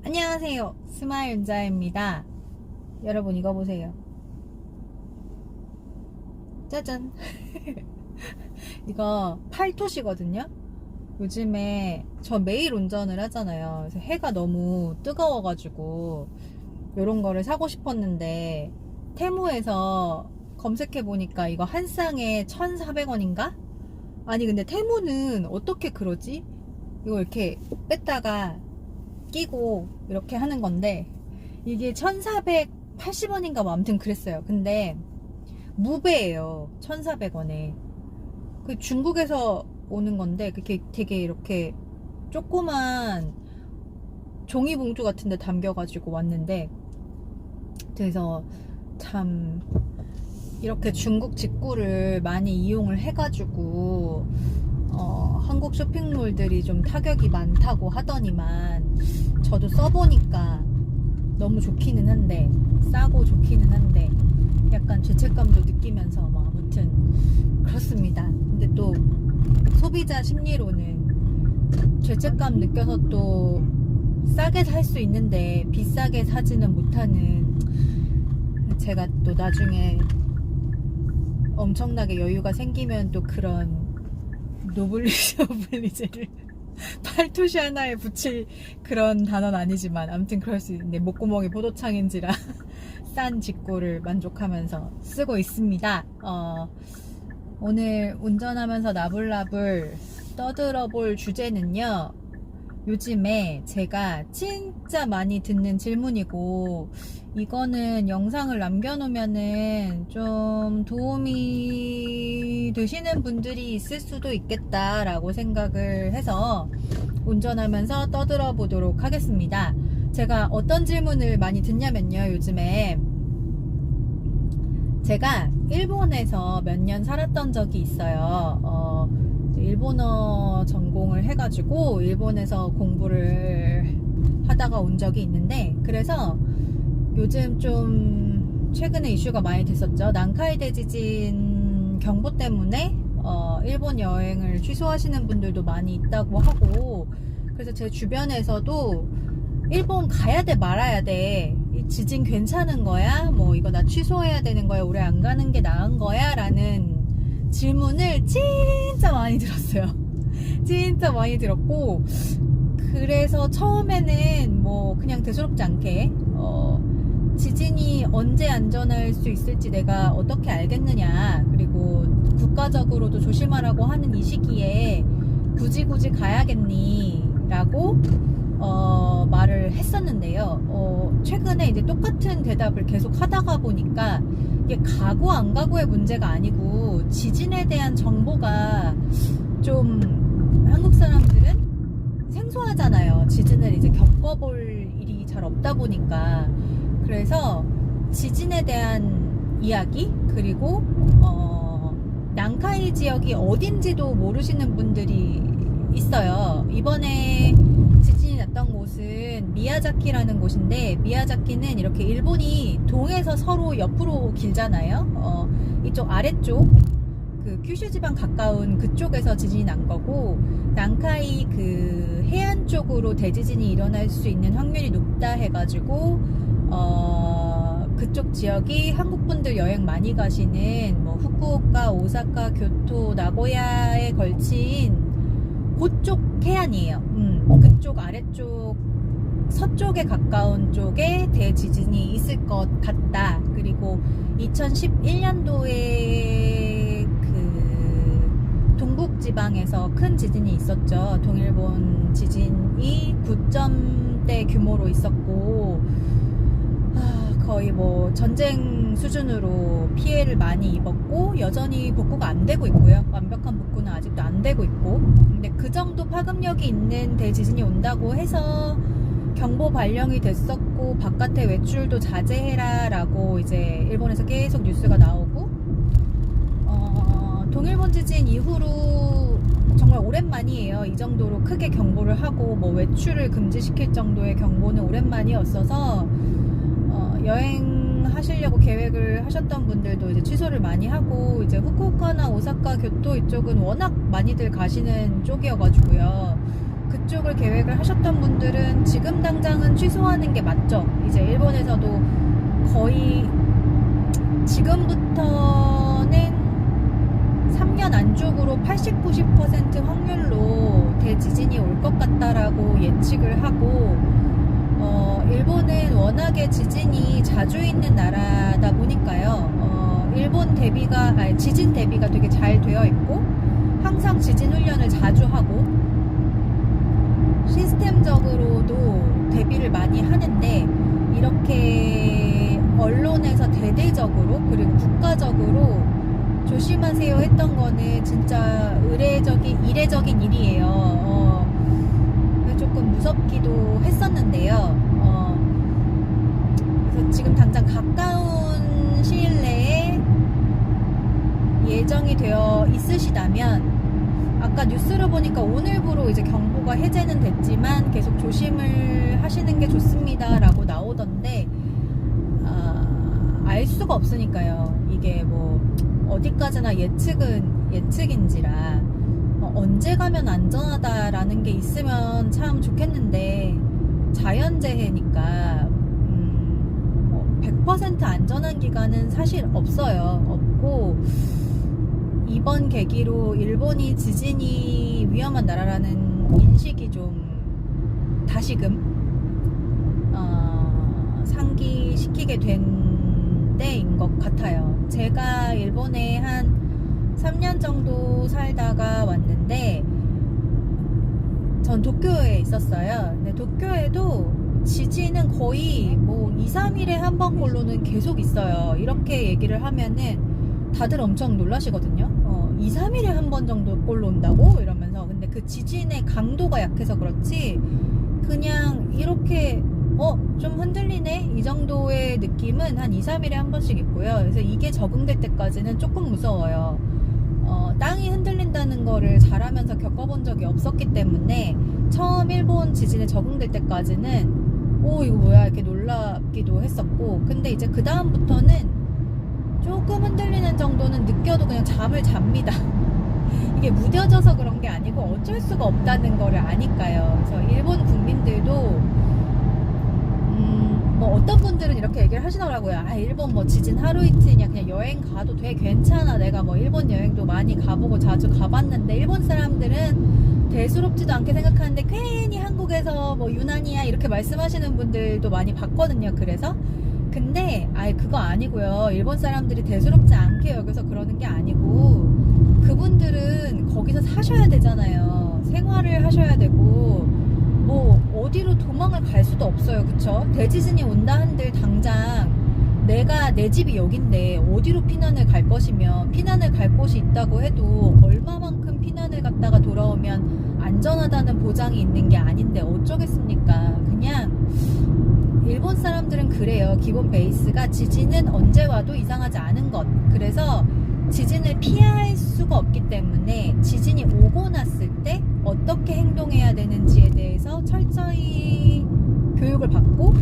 안녕하세요. 스마일 윤자입니다. 여러분 이거 보세요. 짜잔. 이거 팔토시거든요. 요즘에 저 매일 운전을 하잖아요. 그래서 해가 너무 뜨거워가지고 요런 거를 사고 싶었는데 테무에서 검색해보니까 이거 한 쌍에 1,400원인가? 아니 근데 테무는 어떻게 그러지? 이거 이렇게 뺐다가 끼고 이렇게 하는 건데 이게 1,480원인가 뭐 아무튼 그랬어요. 근데 무배예요. 1,400원에. 그 중국에서 오는 건데 그게 되게 이렇게 조그만 종이 봉투 같은 데 담겨가지고 왔는데, 그래서 참 이렇게 중국 직구를 많이 이용을 해가지고 한국 쇼핑몰들이 좀 타격이 많다고 하더니만 저도 써보니까 너무 좋기는 한데, 싸고 좋기는 한데 약간 죄책감도 느끼면서 뭐 아무튼 그렇습니다. 근데 또 소비자 심리로는 죄책감 느껴서 또 싸게 살 수 있는데 비싸게 사지는 못하는, 제가 또 나중에 엄청나게 여유가 생기면 또 그런 노블리즈 오블리제를 팔토시 하나에 붙일 그런 단어는 아니지만 아무튼 그럴 수 있는데, 목구멍이 포도창인지라 싼 직구를 만족하면서 쓰고 있습니다. 오늘 운전하면서 나불나불 떠들어볼 주제는요, 요즘에 제가 진짜 많이 듣는 질문이고 이거는 영상을 남겨놓으면은 좀 도움이 되시는 분들이 있을 수도 있겠다라고 생각을 해서 운전하면서 떠들어 보도록 하겠습니다. 제가 어떤 질문을 많이 듣냐면요, 요즘에 제가 일본에서 몇 년 살았던 적이 있어요. 일본어 전공을 해가지고 일본에서 공부를 하다가 온 적이 있는데, 그래서 요즘 좀 최근에 이슈가 많이 됐었죠. 난카이 대지진 경보 때문에 일본 여행을 취소하시는 분들도 많이 있다고 하고, 그래서 제 주변에서도 일본 가야 돼 말아야 돼, 이 지진 괜찮은 거야? 뭐 이거 나 취소해야 되는 거야? 올해 안 가는 게 나은 거야? 라는 질문을 진짜 많이 들었어요. 진짜 많이 들었고, 그래서 처음에는 뭐 그냥 대수롭지 않게 지진이 언제 안전할 수 있을지 내가 어떻게 알겠느냐, 그리고 국가적으로도 조심하라고 하는 이 시기에 굳이 가야겠니? 라고 말을 했었는데요. 최근에 이제 똑같은 대답을 계속 하다가 보니까 이게 가고 안 가고의 문제가 아니고 지진에 대한 정보가 좀 한국 사람들은 생소하잖아요. 지진을 이제 겪어볼 일이 잘 없다 보니까. 그래서 지진에 대한 이야기, 그리고 난카이 지역이 어딘지도 모르시는 분들이 있어요. 이번에 지진이 났던 곳은 미야자키라는 곳인데, 미야자키는 이렇게 일본이 동에서 서로 옆으로 길잖아요. 이쪽 아래쪽 그 큐슈 지방 가까운 그쪽에서 지진이 난 거고, 난카이 그 해안 쪽으로 대지진이 일어날 수 있는 확률이 높다 해가지고 그쪽 지역이 한국 분들 여행 많이 가시는 뭐 후쿠오카, 오사카, 교토, 나고야에 걸친 그쪽 해안이에요. 그쪽 아래쪽 서쪽에 가까운 쪽에 대지진이 있을 것 같다. 그리고 2011년도에 그 동북지방에서 큰 지진이 있었죠. 동일본 지진이 9점대 규모로 있었고, 거의 뭐 전쟁 수준으로 피해를 많이 입었고, 여전히 복구가 안 되고 있고요. 완벽한 복구는 아직도 안 되고 있고. 근데 그 정도 파급력이 있는 대지진이 온다고 해서 경보 발령이 됐었고, 바깥에 외출도 자제해라 라고 이제 일본에서 계속 뉴스가 나오고, 동일본 지진 이후로 정말 오랜만이에요. 이 정도로 크게 경보를 하고 뭐 외출을 금지시킬 정도의 경보는 오랜만이었어서 여행 하시려고 계획을 하셨던 분들도 이제 취소를 많이 하고, 이제 후쿠오카나 오사카, 교토 이쪽은 워낙 많이들 가시는 쪽이어가지고요. 그쪽을 계획을 하셨던 분들은 지금 당장은 취소하는 게 맞죠. 이제 일본에서도 거의 지금부터는 3년 안쪽으로 80, 90% 확률로 대지진이 올 것 같다라고 예측을 하고, 일본은 워낙에 지진이 자주 있는 나라다 보니까요. 일본 대비가, 지진 대비가 되게 잘 되어 있고, 항상 지진 훈련을 자주 하고, 시스템적으로도 대비를 많이 하는데, 이렇게 언론에서 대대적으로 그리고 국가적으로 조심하세요 했던 거는 진짜 이례적인 일이에요. 조금 무섭기도 했었는데요. 그래서 지금 당장 가까운 시일 내에 예정이 되어 있으시다면, 아까 뉴스를 보니까 오늘부로 이제 경보가 해제는 됐지만 계속 조심을 하시는 게 좋습니다 라고 나오던데, 알 수가 없으니까요. 이게 뭐 어디까지나 예측인지라 언제 가면 안전하다라는 게 있으면 참 좋겠는데, 자연재해니까 100% 안전한 기간은 사실 없어요. 없고, 이번 계기로 일본이 지진이 위험한 나라라는 인식이 좀 다시금 상기시키게 된 때인 것 같아요. 제가 일본에 한 3년 정도 살다가 왔는데, 전 도쿄에 있었어요. 근데 도쿄에도 지진은 거의 뭐 2, 3일에 한 번꼴로는 계속 있어요. 이렇게 얘기를 하면은 다들 엄청 놀라시거든요. 2, 3일에 한 번 정도 꼴로 온다고? 이러면서. 근데 그 지진의 강도가 약해서 그렇지, 그냥 이렇게 좀 흔들리네? 이 정도의 느낌은 한 2, 3일에 한 번씩 있고요. 그래서 이게 적응될 때까지는 조금 무서워요. 땅이 흔들린다는 거를 잘하면서 겪어본 적이 없었기 때문에 처음 일본 지진에 적응될 때까지는 이거 뭐야 이렇게 놀랍기도 했었고, 근데 이제 그 다음부터는 조금 흔들리는 정도는 느껴도 그냥 잠을 잡니다. 이게 무뎌져서 그런 게 아니고 어쩔 수가 없다는 거를 아니까요. 그래서 일본 국민들도 뭐 어떤 분들은 이렇게 얘기를 하시더라고요. 일본 뭐 지진 하루 이틀이냐, 그냥 여행 가도 돼, 괜찮아. 내가 뭐 일본 여행도 많이 가보고 자주 가봤는데, 일본 사람들은 대수롭지도 않게 생각하는데 괜히 한국에서 뭐 유난이야 이렇게 말씀하시는 분들도 많이 봤거든요. 그래서 근데 그거 아니고요. 일본 사람들이 대수롭지 않게 여겨서 그러는 게 아니고, 그분들은 거기서 사셔야 되잖아요. 생활을 하셔야 되고, 뭐 어디로 도망을 갈 수도 없어요. 그쵸? 대지진이 온다 한들 당장 내 집이 여긴데 어디로 피난을 갈 것이며, 피난을 갈 곳이 있다고 해도 얼마만큼 피난을 갔다가 돌아오면 안전하다는 보장이 있는 게 아닌데 어쩌겠습니까? 그냥 일본 사람들은 그래요. 기본 베이스가 지진은 언제 와도 이상하지 않은 것. 그래서 지진을 피할 수가 없기 때문에 지진이 오고 났을 때 어떻게 행동해야 되는지에 대해서 철저히 교육을 받고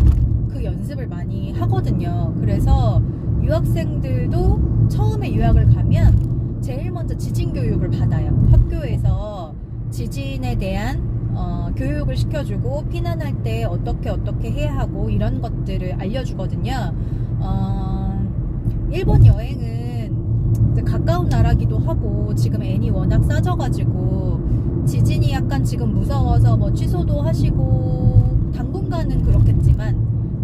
그 연습을 많이 하거든요. 그래서 유학생들도 처음에 유학을 가면 제일 먼저 지진 교육을 받아요. 학교에서 지진에 대한 교육을 시켜주고, 피난할 때 어떻게 해야 하고 이런 것들을 알려주거든요. 일본 여행은 이제 가까운 나라기도 하고, 지금 N이 워낙 싸져가지고 지진이 약간 지금 무서워서 뭐 취소도 하시고 당분간은 그렇겠지만,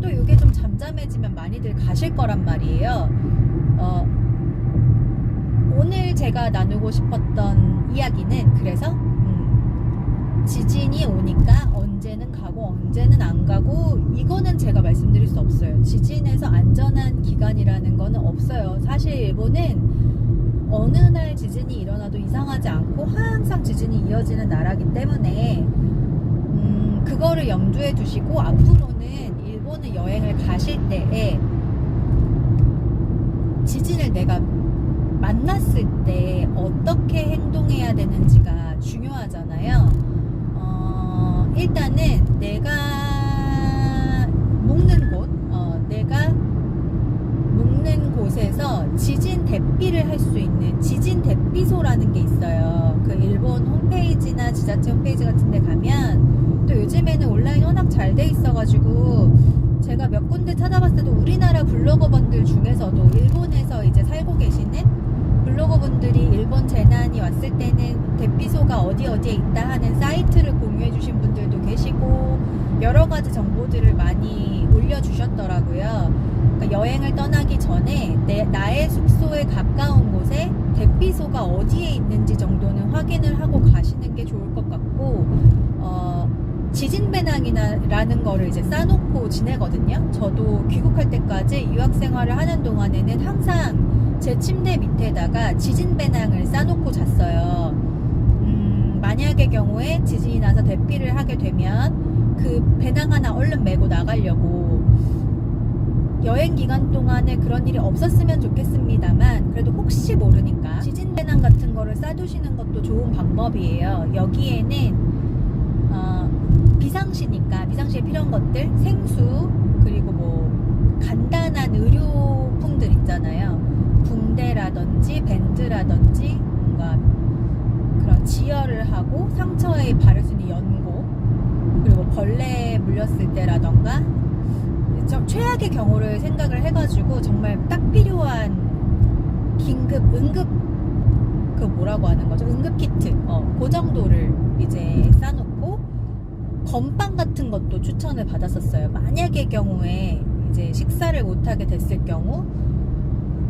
또 이게 좀 잠잠해지면 많이들 가실 거란 말이에요. 오늘 제가 나누고 싶었던 이야기는 그래서 지진이 오니까 언제는 가고 언제는 안 가고, 이거는 제가 말씀드릴 수 없어요. 지진에서 안전한 기간이라는 거는 없어요. 사실 일본은 어느 날 지진이 일어나도 이상하지 않고 항상 지진이 이어지는 나라기 때문에 그거를 염두에 두시고, 앞으로는 일본을 여행을 가실 때에 지진을 내가 만났을 때 어떻게 행동해야 되는지가 중요하잖아요. 일단은 내가 묵는 곳에서 지진 대피를 할 수 있는 지진 대피소라는 게 있어요. 그 일본 홈페이지나 지자체 홈페이지 같은 데 가면 있어가지고 제가 몇 군데 찾아봤을 때도 우리나라 블로거분들 중에서도 일본에서 이제 살고 계시는 블로거분들이 일본 재난이 왔을 때는 대피소가 어디에 있다 하는 사이트를 공유해 주신 분들도 계시고 여러 가지 정보들을 많이 올려주셨더라고요. 그러니까 여행을 떠나기 전에 나의 숙소에 가까운 곳에 대피소가 어디에 있는지 정도는 확인을 하고 가시는 게 좋을 것 같고, 지진 배낭이라는 거를 이제 싸놓고 지내거든요. 저도 귀국할 때까지 유학 생활을 하는 동안에는 항상 제 침대 밑에다가 지진 배낭을 싸놓고 잤어요. 만약의 경우에 지진이 나서 대피를 하게 되면 그 배낭 하나 얼른 메고 나가려고. 여행 기간 동안에 그런 일이 없었으면 좋겠습니다만 그래도 혹시 모르니까 지진 배낭 같은 거를 싸두시는 것도 좋은 방법이에요. 여기에는 비상시에 필요한 것들, 생수, 그리고 뭐 간단한 의료품들 있잖아요. 붕대라든지 밴드라든지 뭔가 그런 지혈을 하고 상처에 바를 수 있는 연고, 그리고 벌레에 물렸을 때라던가 최악의 경우를 생각을 해가지고 정말 딱 필요한 응급 그 뭐라고 하는 거죠? 응급 키트 그 정도를 이제 싸놓고 건빵 같은 것도 추천을 받았었어요. 만약의 경우에 이제 식사를 못하게 됐을 경우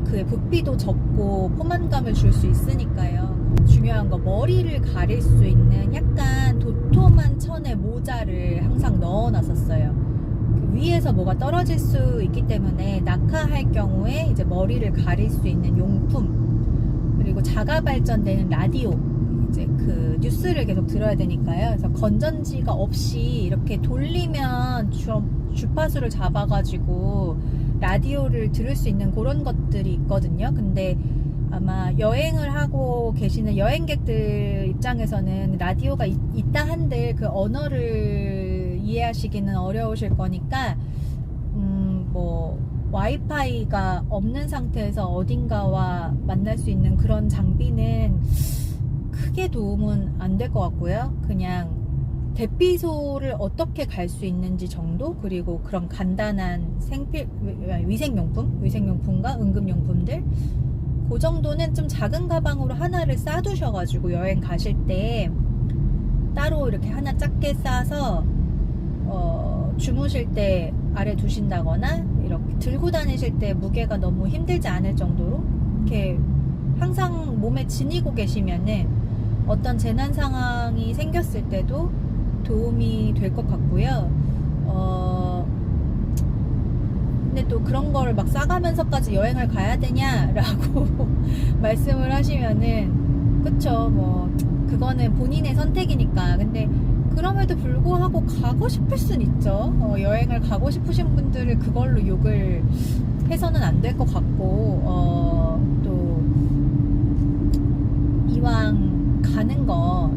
그의 부피도 적고 포만감을 줄 수 있으니까요. 중요한 거 머리를 가릴 수 있는 약간 도톰한 천의 모자를 항상 넣어놨었어요. 위에서 뭐가 떨어질 수 있기 때문에 낙하할 경우에 이제 머리를 가릴 수 있는 용품, 그리고 자가 발전되는 라디오, 이제 그 뉴스를 계속 들어야 되니까요. 그래서 건전지가 없이 이렇게 돌리면 주파수를 잡아가지고 라디오를 들을 수 있는 그런 것들이 있거든요. 근데 아마 여행을 하고 계시는 여행객들 입장에서는 라디오가 있다 한들 그 언어를 이해하시기는 어려우실 거니까 뭐 와이파이가 없는 상태에서 어딘가와 만날 수 있는 그런 장비는 크게 도움은 안 될 것 같고요. 그냥 대피소를 어떻게 갈 수 있는지 정도, 그리고 그런 간단한 위생용품과 응급용품들 그 정도는 좀 작은 가방으로 하나를 싸두셔가지고 여행 가실 때 따로 이렇게 하나 작게 싸서 주무실 때 아래 두신다거나 이렇게 들고 다니실 때 무게가 너무 힘들지 않을 정도로 이렇게 항상 몸에 지니고 계시면은 어떤 재난 상황이 생겼을 때도 도움이 될 것 같고요. 근데 또 그런 거를 막 싸가면서까지 여행을 가야 되냐라고 말씀을 하시면은 그쵸, 뭐 그거는 본인의 선택이니까. 근데 그럼에도 불구하고 가고 싶을 순 있죠. 여행을 가고 싶으신 분들을 그걸로 욕을 해서는 안 될 것 같고, 또 이왕 가는 거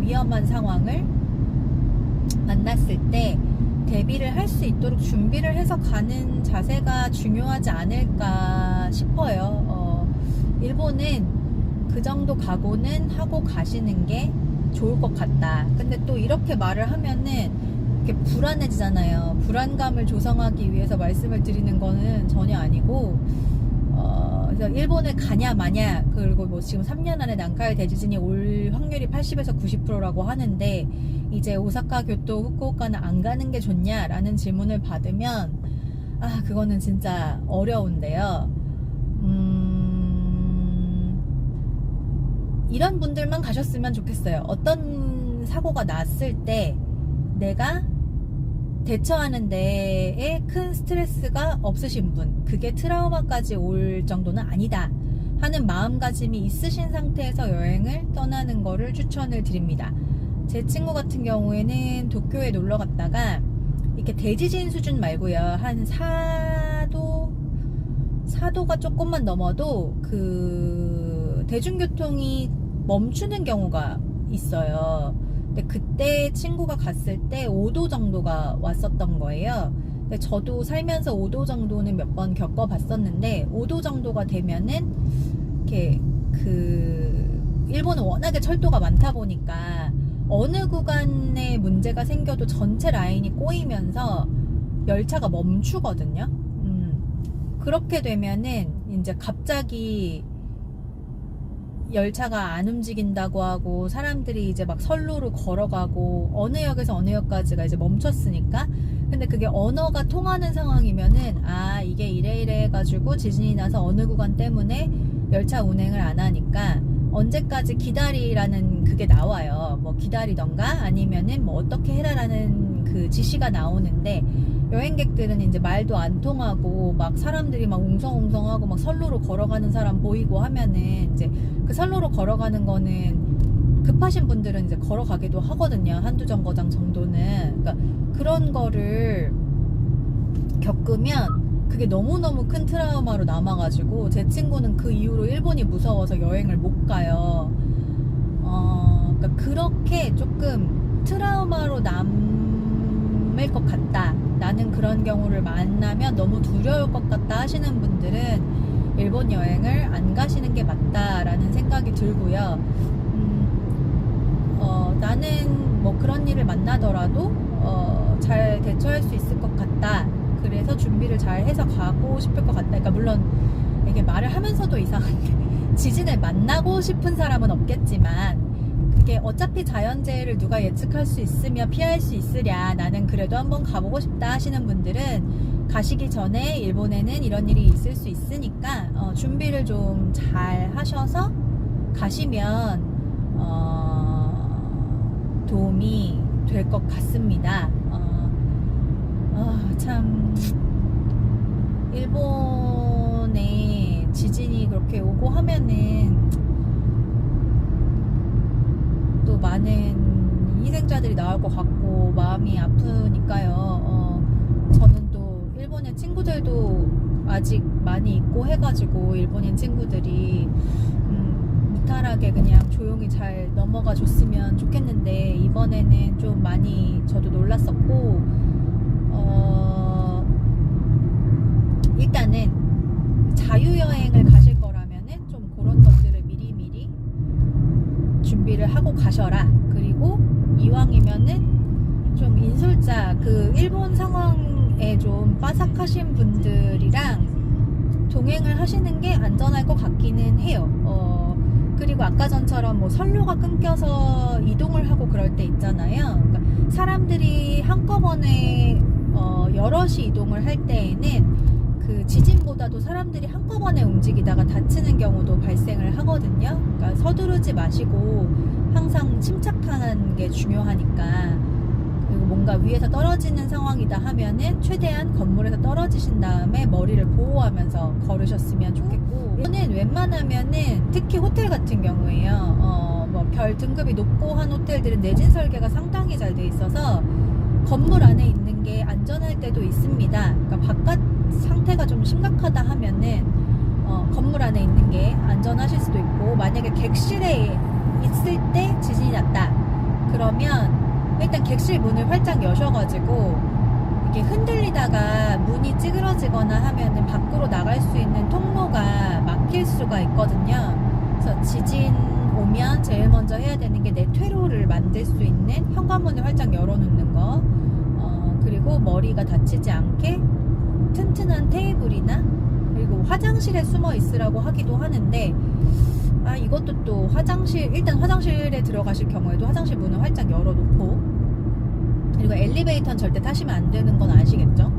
위험한 상황을 만났을 때 대비를 할 수 있도록 준비를 해서 가는 자세가 중요하지 않을까 싶어요. 일본은 그 정도 각오는 하고 가시는 게 좋을 것 같다. 근데 또 이렇게 말을 하면은 이렇게 불안해지잖아요. 불안감을 조성하기 위해서 말씀을 드리는 거는 전혀 아니고, 그래서 일본에 가냐 마냐, 그리고 뭐 지금 3년 안에 난카이 대지진이 올 확률이 80에서 90%라고 하는데 이제 오사카, 교토, 후쿠오카는 안 가는 게 좋냐라는 질문을 받으면 그거는 진짜 어려운데요. 이런 분들만 가셨으면 좋겠어요. 어떤 사고가 났을 때 내가 대처하는 데에 큰 스트레스가 없으신 분, 그게 트라우마까지 올 정도는 아니다 하는 마음가짐이 있으신 상태에서 여행을 떠나는 거를 추천을 드립니다. 제 친구 같은 경우에는 도쿄에 놀러 갔다가 이렇게 대지진 수준 말고요, 한 4도가 조금만 넘어도 그 대중교통이 멈추는 경우가 있어요. 근데 그때 친구가 갔을 때 5도 정도가 왔었던 거예요. 근데 저도 살면서 5도 정도는 몇 번 겪어봤었는데 5도 정도가 되면은 이렇게 일본은 워낙에 철도가 많다 보니까 어느 구간에 문제가 생겨도 전체 라인이 꼬이면서 열차가 멈추거든요. 그렇게 되면은 이제 갑자기 열차가 안 움직인다고 하고 사람들이 이제 막 선로로 걸어가고 어느 역에서 어느 역까지가 이제 멈췄으니까. 근데 그게 언어가 통하는 상황이면은 이게 이래 해가지고 지진이 나서 어느 구간 때문에 열차 운행을 안 하니까 언제까지 기다리라는 그게 나와요. 뭐 기다리던가 아니면은 뭐 어떻게 해라라는 그 지시가 나오는데, 여행객들은 이제 말도 안 통하고 막 사람들이 막 웅성웅성하고 막 선로로 걸어가는 사람 보이고 하면은 이제 그 선로로 걸어가는 거는 급하신 분들은 이제 걸어가기도 하거든요. 한두 정거장 정도는. 그러니까 그런 거를 겪으면 그게 너무너무 큰 트라우마로 남아가지고 제 친구는 그 이후로 일본이 무서워서 여행을 못 가요. 그러니까 그렇게 조금 트라우마로 남을 것 같다, 나는 그런 경우를 만나면 너무 두려울 것 같다 하시는 분들은 일본 여행을 안 가시는 게 맞다라는 생각이 들고요. 나는 뭐 그런 일을 만나더라도 잘 대처할 수 있을 것 같다, 그래서 준비를 잘 해서 가고 싶을 것 같다. 그러니까 물론 이게 말을 하면서도 이상한데 지진을 만나고 싶은 사람은 없겠지만, 그게 어차피 자연재해를 누가 예측할 수 있으며 피할 수 있으랴, 나는 그래도 한번 가보고 싶다 하시는 분들은 가시기 전에 일본에는 이런 일이 있을 수 있으니까 준비를 좀 잘 하셔서 가시면 도움이 될 것 같습니다. 참 일본에 지진이 그렇게 오고 하면은 또 많은 희생자들이 나올 것 같고 마음이 아프니까요. 저는 또 일본의 친구들도 아직 많이 있고 해가지고 일본인 친구들이 무탈하게 그냥 조용히 잘 넘어가 줬으면 좋겠는데, 이번에는 좀 많이 저도 놀랐었고, 일단은 자유여행을 가실 거라면은 좀 그런 것들을 미리미리 준비를 하고 가셔라. 그리고 이왕이면은 좀 인솔자, 그 일본 상황에 좀 빠삭하신 분들이랑 동행을 하시는 게 안전할 것 같기는 해요. 그리고 아까 전처럼 뭐 선로가 끊겨서 이동을 하고 그럴 때 있잖아요. 그러니까 사람들이 한꺼번에 여럿이 이동을 할 때에는 그 지진보다도 사람들이 한꺼번에 움직이다가 다치는 경우도 발생을 하거든요. 그러니까 서두르지 마시고 항상 침착하는 게 중요하니까. 그리고 뭔가 위에서 떨어지는 상황이다 하면은 최대한 건물에서 떨어지신 다음에 머리를 보호하면서 걸으셨으면 좋겠고, 이거는 웬만하면은 특히 호텔 같은 경우에요. 뭐 별 등급이 높고 한 호텔들은 내진 설계가 상당히 잘 돼 있어서 건물 안에 있는 게 안전할 때도 있습니다. 그러니까 바깥 상태가 좀 심각하다 하면은 건물 안에 있는 게 안전하실 수도 있고, 만약에 객실에 있을 때 지진이 났다 그러면 일단 객실 문을 활짝 여셔가지고 이렇게 흔들리다가 문이 찌그러지거나 하면은 밖으로 나갈 수 있는 통로가 막힐 수가 있거든요. 그래서 지진 오면 제일 먼저 해야 되는 게 내 퇴로를 만들 수 있는 현관문을 활짝 열어놓는 거, 그리고 머리가 다치지 않게 튼튼한 테이블이나, 그리고 화장실에 숨어 있으라고 하기도 하는데, 이것도 또 일단 화장실에 들어가실 경우에도 화장실 문을 활짝 열어놓고, 그리고 엘리베이터는 절대 타시면 안 되는 건 아시겠죠?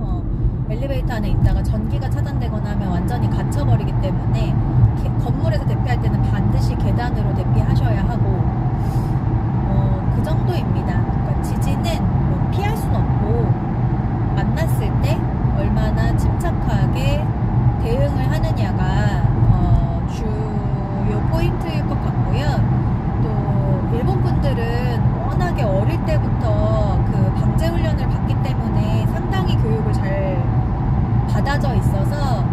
엘리베이터 안에 있다가 전기가 차단되거나 하면 완전히 갇혀버리기 때문에 건물에서 대피할 때는 반드시 계단으로 대피하셔야 하고, 그 정도입니다. 그러니까 지진은 뭐 피할 수는 없고 만났을 때 얼마나 침착하게 대응을 하느냐가 주요 포인트일 것 같고요. 또 일본 분들은 워낙에 어릴 때부터 그 방제 훈련을 받기 때문에 상당히 교육을 잘 받아져 있어서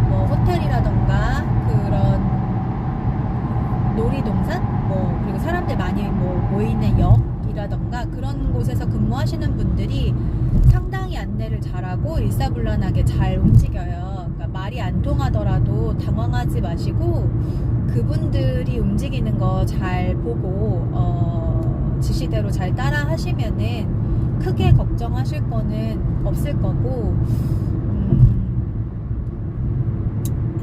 뭐 호텔이라던가 그런 놀이동산, 그리고 사람들 많이 모이는 역이라던가 그런 곳에서 근무하시는 분들이 상당히 안내를 잘하고 일사불란하게 잘 움직여요. 그러니까 말이 안 통하더라도 당황하지 마시고 그분들이 움직이는 거 잘 보고 지시대로 잘 따라 하시면은 크게 걱정하실 거는 없을 거고,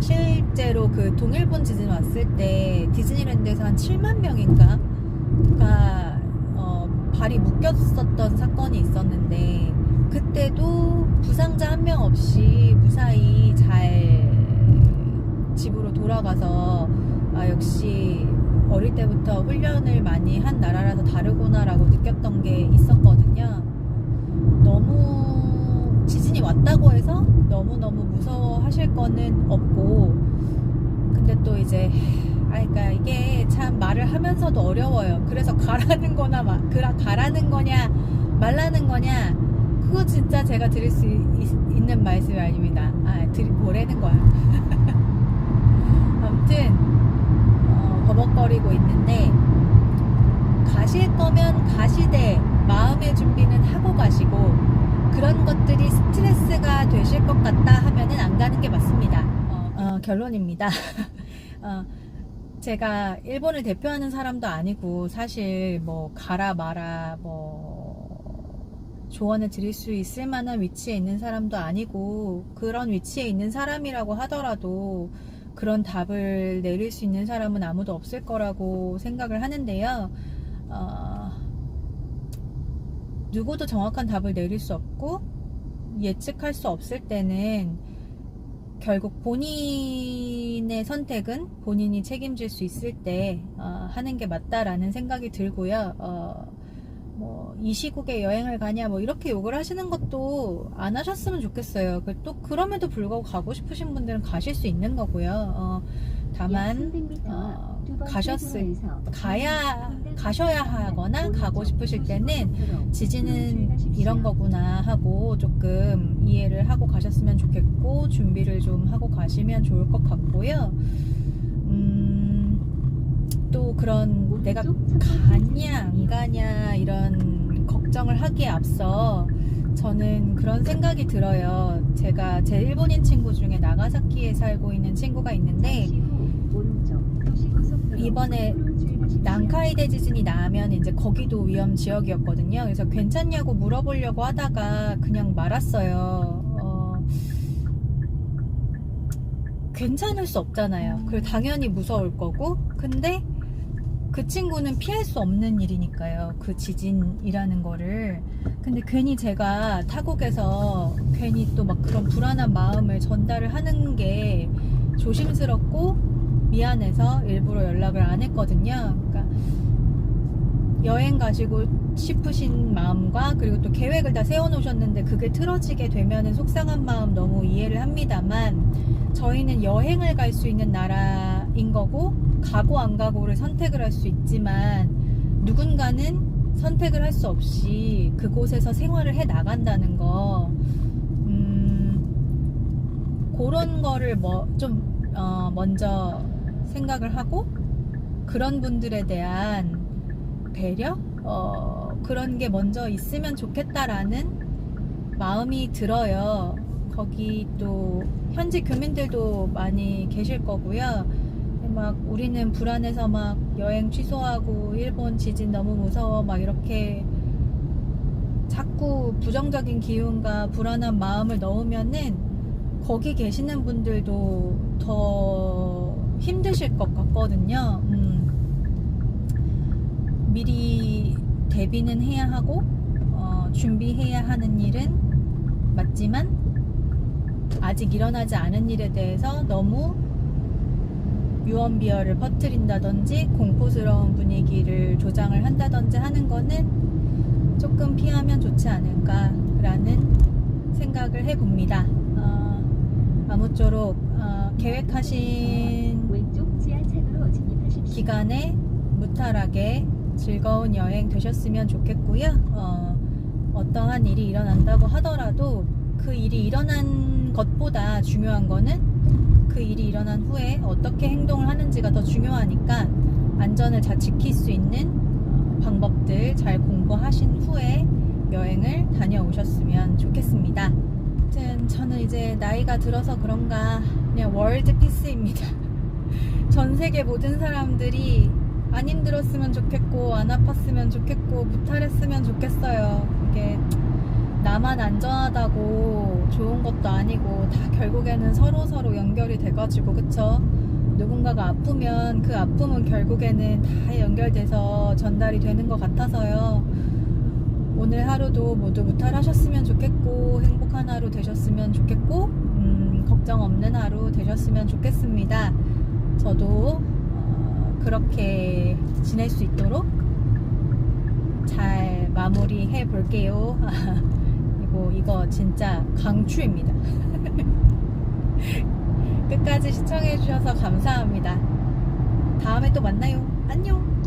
실제로 그 동일본 지진 왔을 때 디즈니랜드에서 한 7만 명인가가 발이 묶였었던 사건이 있었는데, 그때도 부상자 한 명 없이 무사히 잘 집으로 돌아가서 역시 어릴 때부터 훈련을 많이 한 나라라서 다르구나라고 느꼈던 게 있었거든요. 너무 지진이 왔다고 해서 너무너무 무서워하실 거는 없고, 근데 또 이제 그러니까 이게 참 말을 하면서도 어려워요. 그래서 가라는 거냐 말라는 거냐, 그거 진짜 제가 드릴 수 있는 말씀이 아닙니다. 뭐라는 거야. 아무튼 버벅거리고 있는데, 가실 거면 가시되 마음의 준비는 하고 가시고, 그런 것들이 스트레스가 되실 것 같다 하면은 안 가는 게 맞습니다. 결론입니다. 제가 일본을 대표하는 사람도 아니고, 사실 뭐 가라 마라 조언을 드릴 수 있을 만한 위치에 있는 사람도 아니고, 그런 위치에 있는 사람이라고 하더라도 그런 답을 내릴 수 있는 사람은 아무도 없을 거라고 생각을 하는데요. 누구도 정확한 답을 내릴 수 없고 예측할 수 없을 때는 결국 본인의 선택은 본인이 책임질 수 있을 때 하는 게 맞다라는 생각이 들고요. 이 시국에 여행을 가냐 이렇게 욕을 하시는 것도 안 하셨으면 좋겠어요. 또 그럼에도 불구하고 가고 싶으신 분들은 가실 수 있는 거고요. 다만 가셔야 하거나 가고 싶으실 때는 지진은 이런 거구나 하고 조금 이해를 하고 가셨으면 좋겠고, 준비를 좀 하고 가시면 좋을 것 같고요. 또 그런 내가 가냐 안 가냐 이런 걱정을 하기에 앞서 저는 그런 생각이 들어요. 제가 제 일본인 친구 중에 나가사키에 살고 있는 친구가 있는데, 이번에 난카이 대지진이 나면 이제 거기도 위험 지역이었거든요. 그래서 괜찮냐고 물어보려고 하다가 그냥 말았어요. 괜찮을 수 없잖아요. 그리고 당연히 무서울 거고, 근데 그 친구는 피할 수 없는 일이니까요. 그 지진이라는 거를. 근데 괜히 제가 타국에서 괜히 또 막 그런 불안한 마음을 전달을 하는 게 조심스럽고 미안해서 일부러 연락을 안 했거든요. 그러니까 여행 가시고 싶으신 마음과, 그리고 또 계획을 다 세워놓으셨는데 그게 틀어지게 되면은 속상한 마음 너무 이해를 합니다만, 저희는 여행을 갈 수 있는 나라인 거고, 가고 안 가고를 선택을 할 수 있지만 누군가는 선택을 할 수 없이 그곳에서 생활을 해 나간다는 거, 그런 거를 먼저 생각을 하고, 그런 분들에 대한 배려? 그런 게 먼저 있으면 좋겠다라는 마음이 들어요. 거기 또 현지 교민들도 많이 계실 거고요. 막 우리는 불안해서 막 여행 취소하고 일본 지진 너무 무서워 막 이렇게 자꾸 부정적인 기운과 불안한 마음을 넣으면은 거기 계시는 분들도 더 힘드실 것 같거든요. 미리 대비는 해야 하고 준비해야 하는 일은 맞지만, 아직 일어나지 않은 일에 대해서 너무 유언비어를 퍼뜨린다든지 공포스러운 분위기를 조장을 한다든지 하는 거는 조금 피하면 좋지 않을까라는 생각을 해봅니다. 아무쪼록 계획하신 기간에 무탈하게 즐거운 여행 되셨으면 좋겠고요. 어떠한 일이 일어난다고 하더라도 그 일이 일어난 것보다 중요한 거는 그 일이 일어난 후에 어떻게 행동을 하는지가 더 중요하니까, 안전을 잘 지킬 수 있는 방법들 잘 공부하신 후에 여행을 다녀오셨으면 좋겠습니다. 아무튼 저는 이제 나이가 들어서 그런가 그냥 월드 피스입니다. 전 세계 모든 사람들이 안 힘들었으면 좋겠고, 안 아팠으면 좋겠고, 무탈했으면 좋겠어요. 이게 나만 안전하다고 좋은 것도 아니고 다 결국에는 서로 연결이 돼가지고 그쵸? 누군가가 아프면 그 아픔은 결국에는 다 연결돼서 전달이 되는 것 같아서요. 오늘 하루도 모두 무탈하셨으면 좋겠고 행복한 하루 되셨으면 좋겠고 걱정 없는 하루 되셨으면 좋겠습니다. 저도 그렇게 지낼 수 있도록 잘 마무리해 볼게요. 그리고 이거 진짜 강추입니다. 끝까지 시청해 주셔서 감사합니다. 다음에 또 만나요. 안녕.